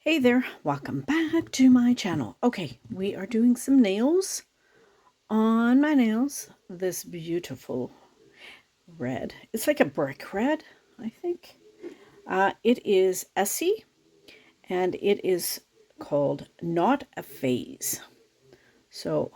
Hey there, welcome back to my channel. Okay, we are doing some nails on my nails. This beautiful red. It's like a brick red, I think. It is Essie, and it is called Not A Phase. So,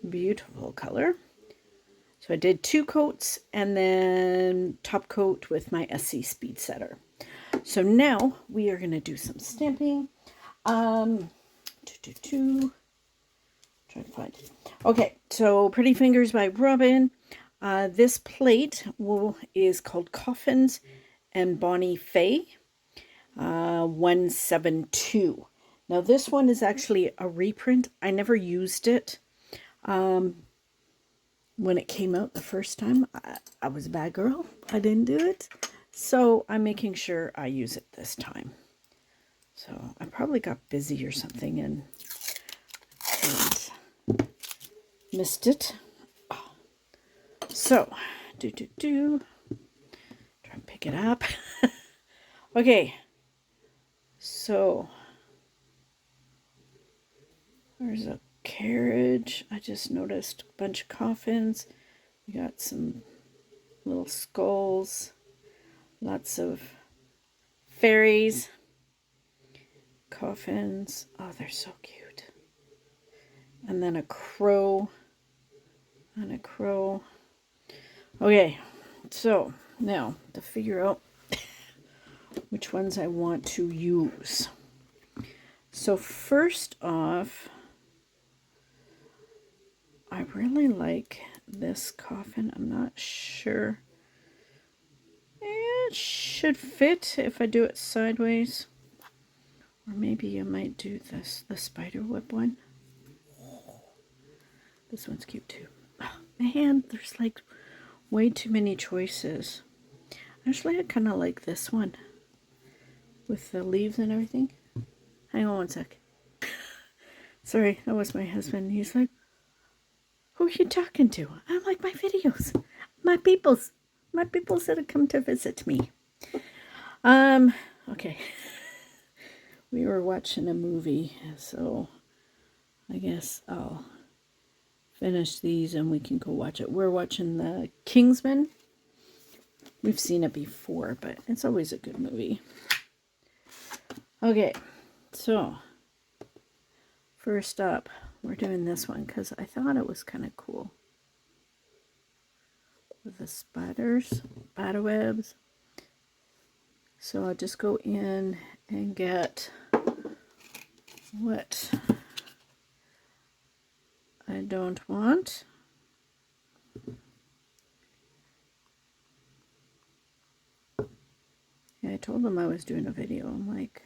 beautiful color. So I did 2 coats and then top coat with my Essie Speedsetter. So now we are going to do some stamping. Try to find it. Okay, so Pretty Fingers by Robin. This plate is called Coffins and Boney Fae 172. Now this one is actually a reprint. I never used it when it came out the first time. I was a bad girl. I didn't do it. So I'm making sure I use it this time. So I probably got busy or something and missed it. So, try and pick it up. Okay, so there's a carriage. I just noticed a bunch of coffins. We got some little skulls, lots of fairies, coffins. Oh, they're so cute. And then a crow and a crow. Okay, so now to figure out which ones I want to use. So first off, I really like this coffin. I'm not sure. It should fit if I do it sideways. Or maybe I might do the spider web one. This one's cute too. Oh, man, there's like way too many choices. Actually, I kind of like this one with the leaves and everything. Hang on one sec. Sorry, that was my husband. He's like, who are you talking to? I'm like, my videos. My peoples that have come to visit me. Okay. We were watching a movie, so I guess I'll finish these and we can go watch it. We're watching the Kingsman. We've seen it before, but it's always a good movie. Okay, so first up, we're doing this one because I thought it was kind of cool. With the spiders, spider webs. So I'll just go in and get what I don't want. Yeah, I told them I was doing a video. I'm like,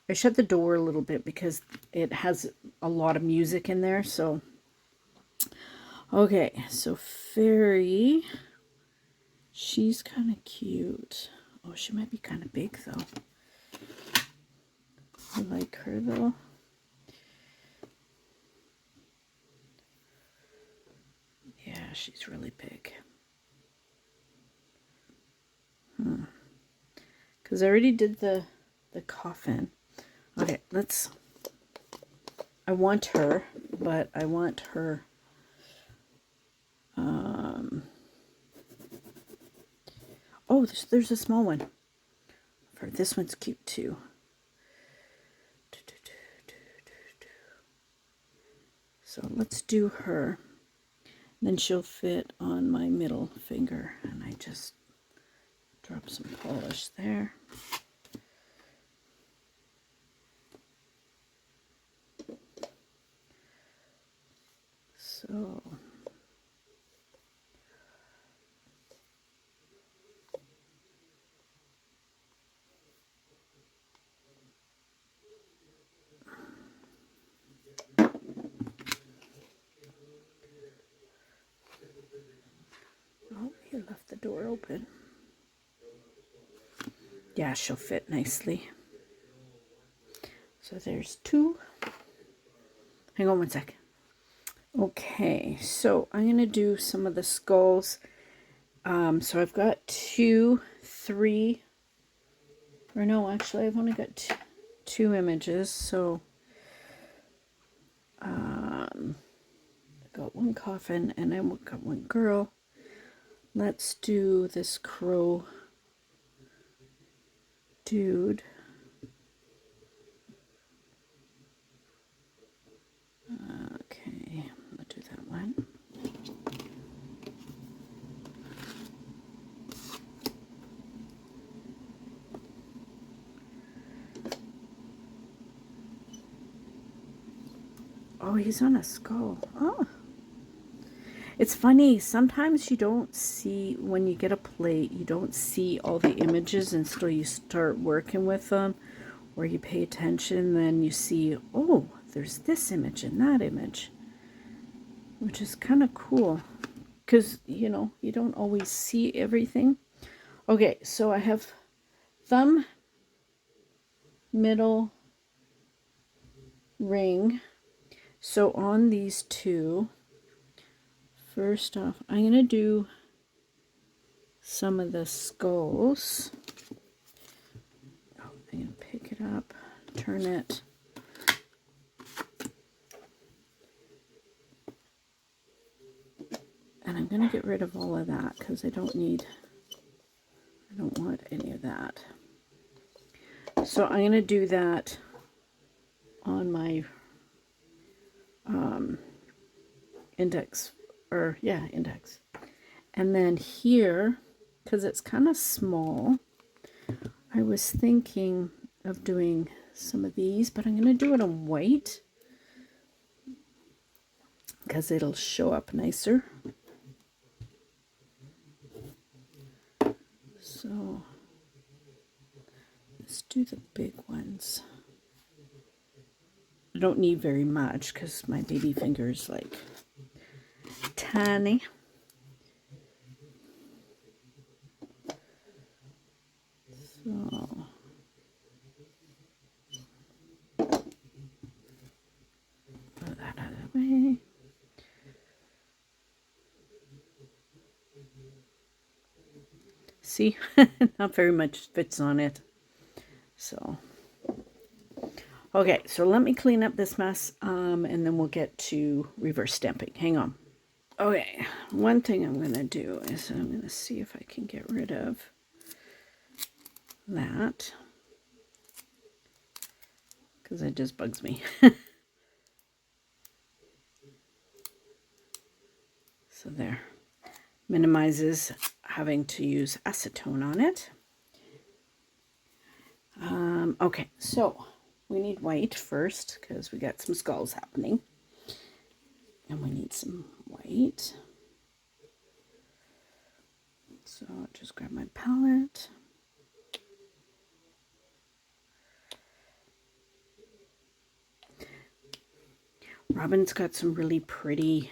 I shut the door a little bit because it has a lot of music in there. So, okay, so Fairy, she's kind of cute. Oh, she might be kind of big though. I like her though. Yeah, she's really big. Because I already did the coffin. Okay, I want her, but I want her, oh, there's a small one. This one's cute too. So let's do her. Then she'll fit on my middle finger. And I just drop some polish there. So oh, you left the door open. Yeah, she'll fit nicely. So there's 2. Hang on one sec. Okay, so I'm going to do some of the skulls. So I've got 2, 3, or no, actually I've only got 2 images, so I got one coffin and I got one girl. Let's do this crow dude. Okay, I'll do that one. Oh, he's on a skull. Oh. It's funny, sometimes you don't see, when you get a plate, you don't see all the images until you start working with them, or you pay attention, then you see, oh, there's this image and that image, which is kind of cool, because, you know, you don't always see everything. Okay, so I have thumb, middle, ring. So on these two, first off, I'm going to do some of the skulls. Oh, I'm going to pick it up, turn it. And I'm going to get rid of all of that because I don't want any of that. So I'm going to do that on my index, index. And then here, because it's kind of small, I was thinking of doing some of these, but I'm going to do it on white because it'll show up nicer. So let's do the big ones. I don't need very much because my baby finger is like tiny. So put that out of the way. See, not very much fits on it. So, okay, so let me clean up this mess, and then we'll get to reverse stamping. Hang on. Okay, one thing I'm going to do is I'm going to see if I can get rid of that, because it just bugs me. So there. Minimizes having to use acetone on it. Okay, so we need white first because we got some skulls happening. And we need some white. So I'll just grab my palette. Robin's got some really pretty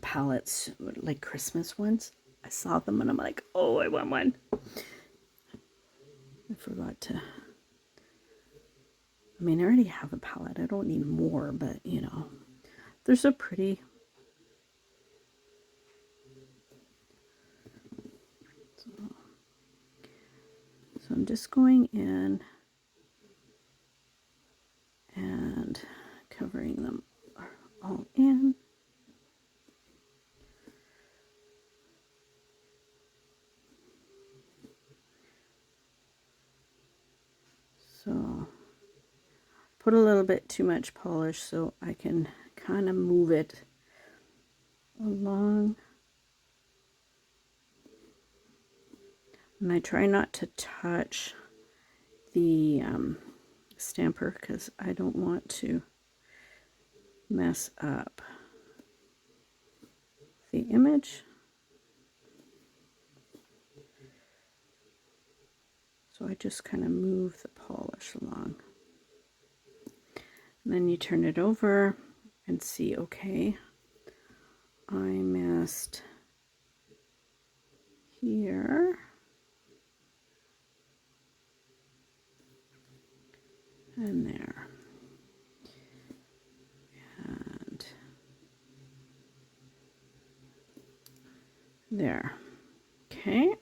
palettes, like Christmas ones. I saw them and I'm like, oh, I want one. I forgot to. I mean, I already have a palette. I don't need more, but you know, they're so pretty. So I'm just going in and covering them all in. So put a little bit too much polish so I can kind of move it along. And I try not to touch the stamper because I don't want to mess up the image. So I just kind of move the polish along. And then you turn it over and see, okay, I missed here. And there. And there. Okay.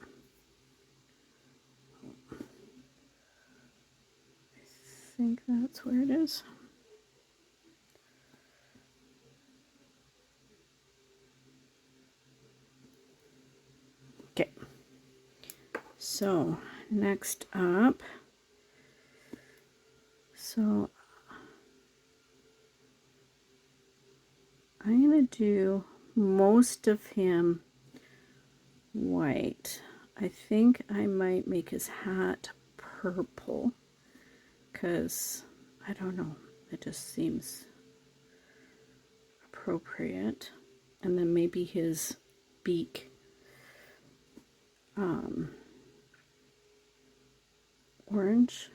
I think that's where it is. Okay, so next up, so I'm going to do most of him white. I think I might make his hat purple because I don't know, it just seems appropriate. And then maybe his beak orange,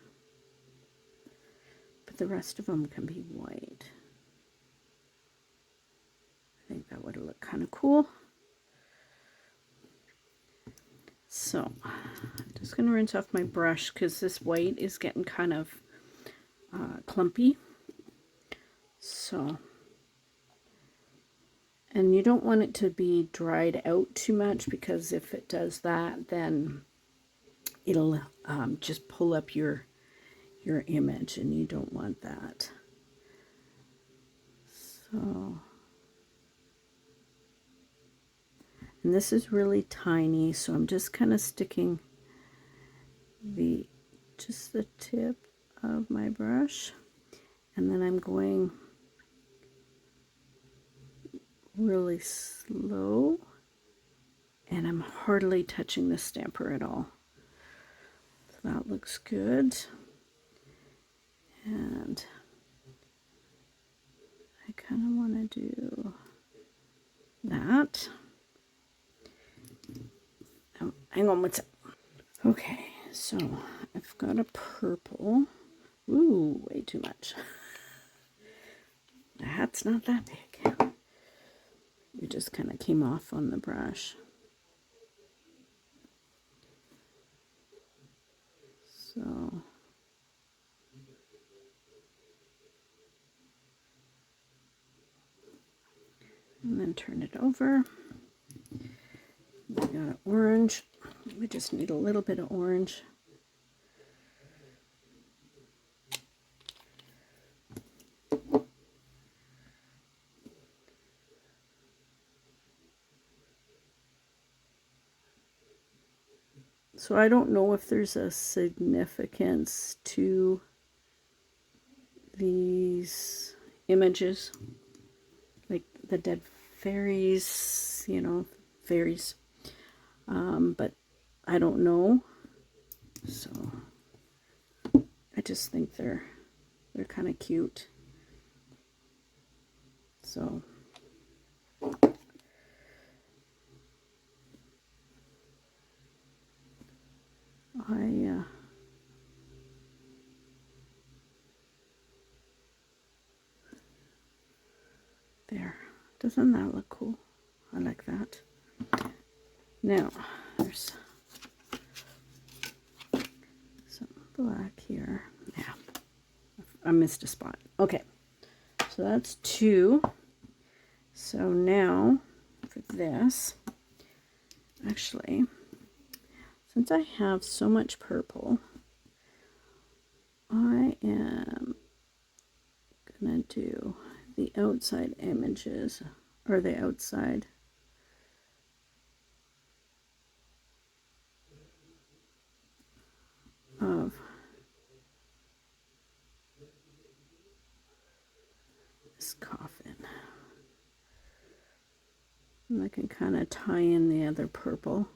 but the rest of them can be white. I think that would look kind of cool. So I'm just going to rinse off my brush because this white is getting kind of clumpy. So, and you don't want it to be dried out too much, because if it does that, then it'll just pull up your image, and you don't want that. So, and this is really tiny, so I'm just kind of sticking just the tip of my brush, and then I'm going really slow, and I'm hardly touching the stamper at all. So that looks good. And I kind of want to do that. Oh, hang on, what's up? Okay, so I've got a purple. Ooh, way too much. The hat's not that big. It just kind of came off on the brush. So and then turn it over. We got an orange. We just need a little bit of orange. So I don't know if there's a significance to these images, like the dead fairies, you know, fairies, but I don't know. So I just think they're kind of cute. So there. Doesn't that look cool? I like that. Now, there's some black here. Yeah, I missed a spot. Okay, so that's 2. So now, for this, actually, since I have so much purple, I am gonna do the outside images, or the outside of this coffin. And I can kind of tie in the other purple.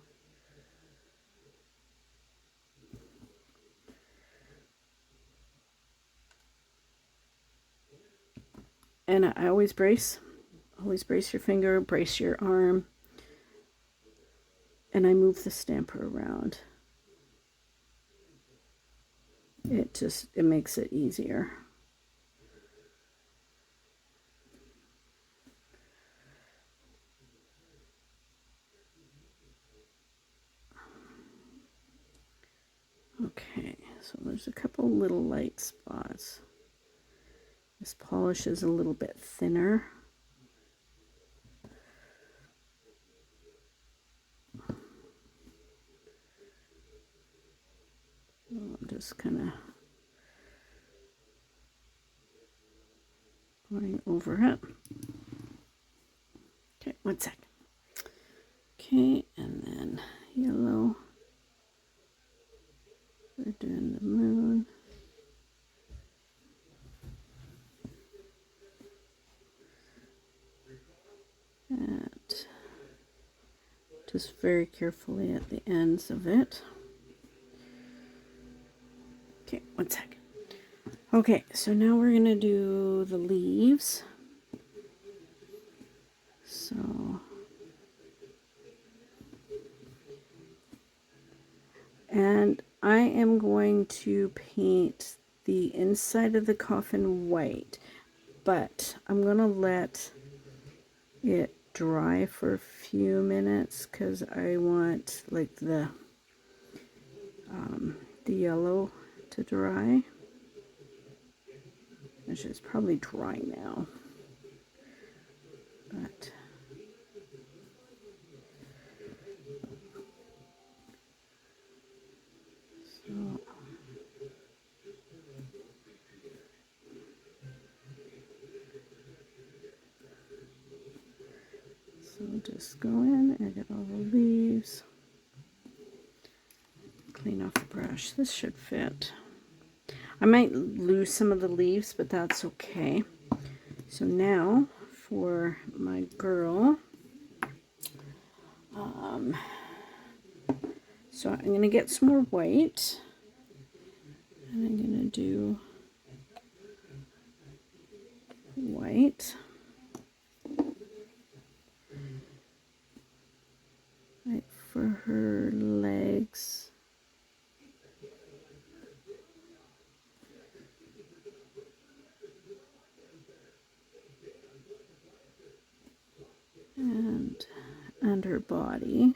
And I always brace your finger, brace your arm, and I move the stamper around. It makes it easier. Okay, so there's a couple little light spots. This polish is a little bit thinner. I'm just kind of going over it. Okay, 1 sec. Okay, and then yellow. We're doing the moon. And just very carefully at the ends of it. Okay, 1 sec. Okay, so now we're going to do the leaves. So, and I am going to paint the inside of the coffin white, but I'm going to let it dry for a few minutes because I want like the yellow to dry, which is probably dry now, but so just go in and get all the leaves, clean off the brush. This should fit. I might lose some of the leaves, but that's okay. So now for my girl, so I'm going to get some more white, and I'm going to do white. Right for her legs. And her body.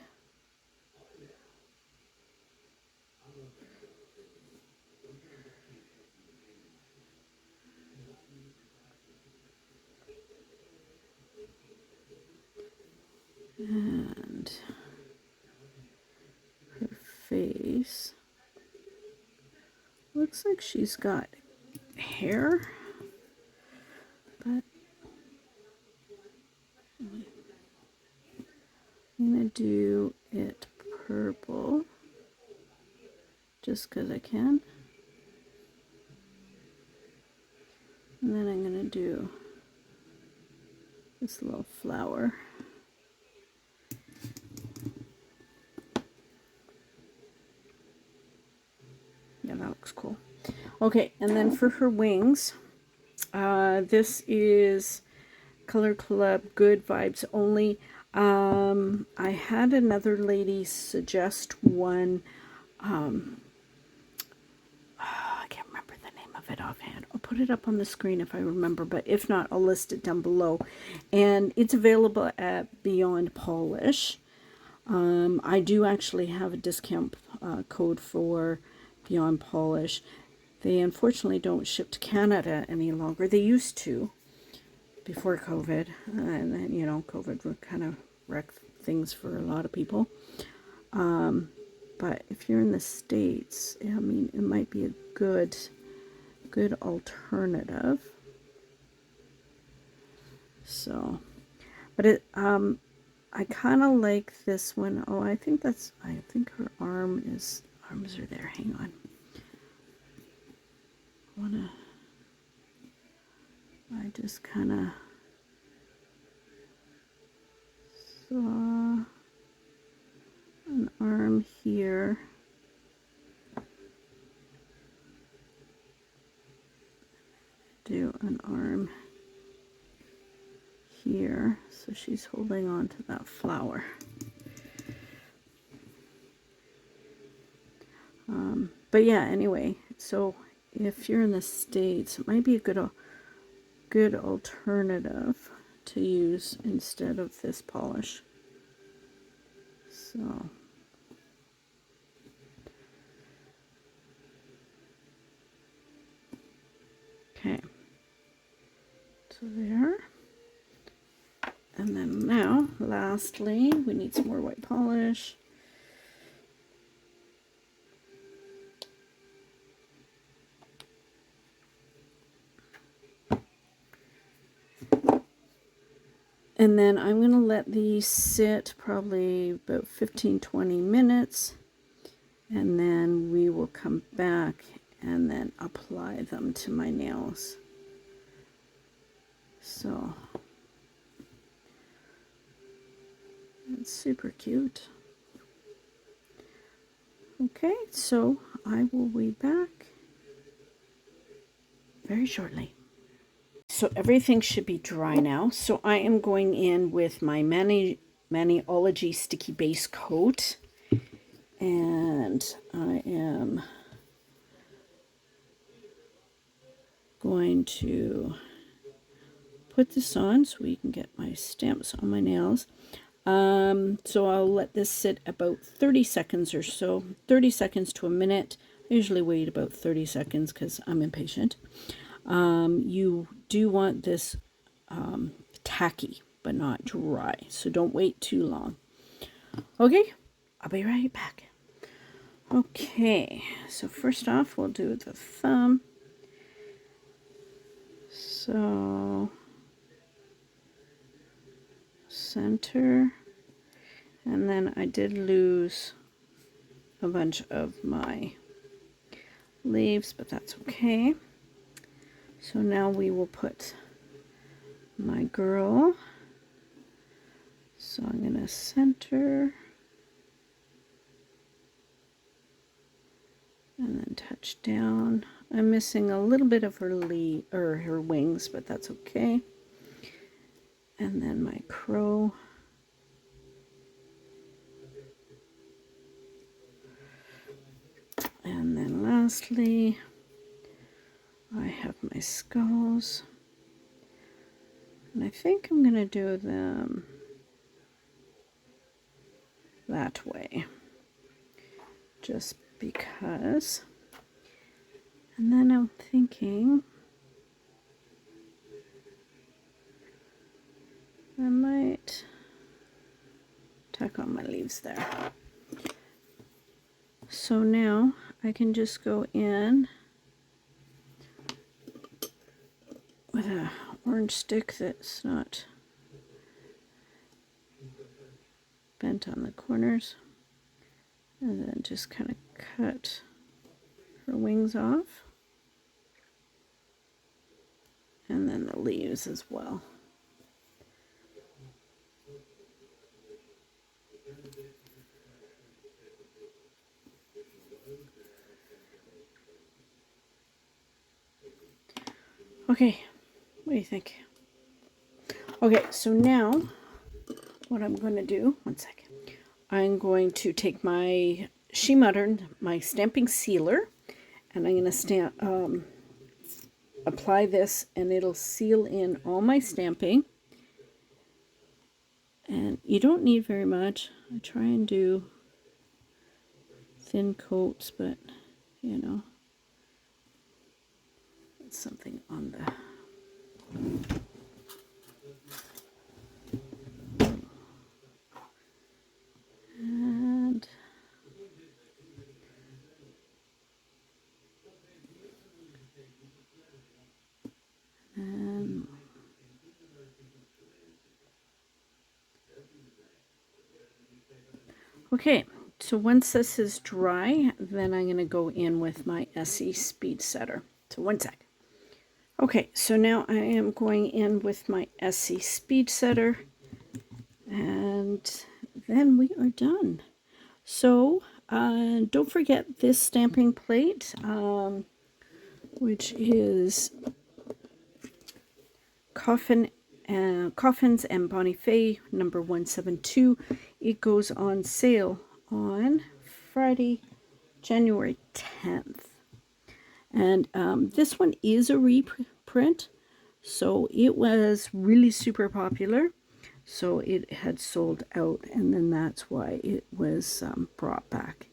And her face. Looks like she's got hair, but I'm gonna do it purple just because I can. And then I'm gonna do this little flower. Yeah, that looks cool. Okay, and then for her wings, this is Color Club Good Vibes Only. I had another lady suggest one. I can't remember the name of it offhand. I'll put it up on the screen if I remember, but if not, I'll list it down below. And it's available at Beyond Polish. I do actually have a discount code for Beyond Polish. They unfortunately don't ship to Canada any longer. They used to before COVID, and then, you know, COVID would kind of wreck things for a lot of people. But if you're in the States, I mean, it might be a good alternative. So, but it, I kind of like this one. Oh, I think her arms are there. Hang on. I just kind of saw an arm here. Do an arm here, so she's holding on to that flower. But yeah, anyway, so if you're in the States, it might be a good alternative to use instead of this polish. So okay, so there. And then now, lastly, we need some more white polish. And then I'm going to let these sit probably about 15-20 minutes. And then we will come back and then apply them to my nails. So it's super cute. Okay, so I will be back very shortly. So everything should be dry now. So I am going in with my Maniology Sticky Base Coat. And I am going to put this on so we can get my stamps on my nails. So I'll let this sit about 30 seconds or so, 30 seconds to a minute. I usually wait about 30 seconds because I'm impatient. You do want this tacky, but not dry. So don't wait too long. Okay, I'll be right back. Okay, so first off, we'll do the thumb. So center, and then I did lose a bunch of my leaves, but that's okay. So now we will put my girl. So I'm going to center and then touch down. I'm missing a little bit of her her wings, but that's okay. And then my crow. And then lastly, I have my skulls. And I think I'm going to do them that way, just because. And then I'm thinking I might tack on my leaves there. So now I can just go in with an orange stick that's not bent on the corners, and then just kind of cut her wings off, and then the leaves as well. Okay, what do you think? Okay, so now what I'm going to do, one second, I'm going to take my SheModern, my stamping sealer, and I'm going to apply this, and it'll seal in all my stamping. And you don't need very much. I try and do thin coats, but you know, it's something on the and okay, so once this is dry, then I'm going to go in with my Essie Speedsetter. So one sec. Okay, so now I am going in with my Essie Speedsetter, and then we are done. So don't forget this stamping plate, which is Coffins and Boney Fae number 172. It goes on sale on Friday, January 10th. And this one is a reprint, so it was really super popular. So it had sold out, and then that's why it was brought back.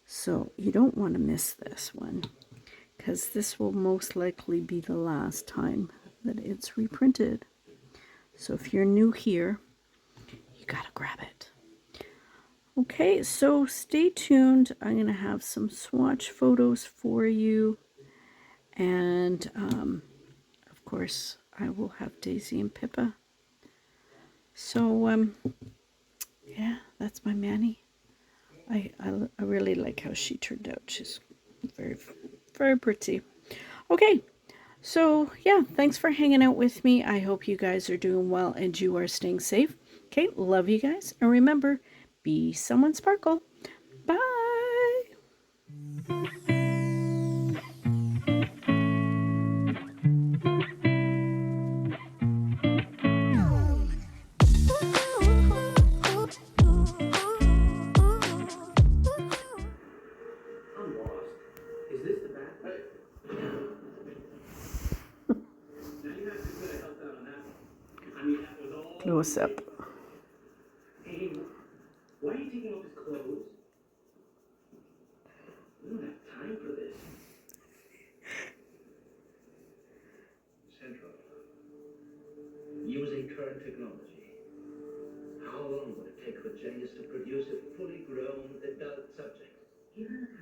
So you don't want to miss this one, because this will most likely be the last time that it's reprinted. So if you're new here, you gotta grab it. Okay, so stay tuned. I'm going to have some swatch photos for you. And, of course, I will have Daisy and Pippa. So, yeah, that's my Manny. I really like how she turned out. She's very, very pretty. Okay, so yeah, thanks for hanging out with me. I hope you guys are doing well and you are staying safe. Okay, love you guys. And remember, be someone sparkle. Bye. What's up? Hey, why are you taking off his clothes? We don't have time for this. Central. Using current technology. How long would it take for Janus to produce a fully grown adult subject? Given the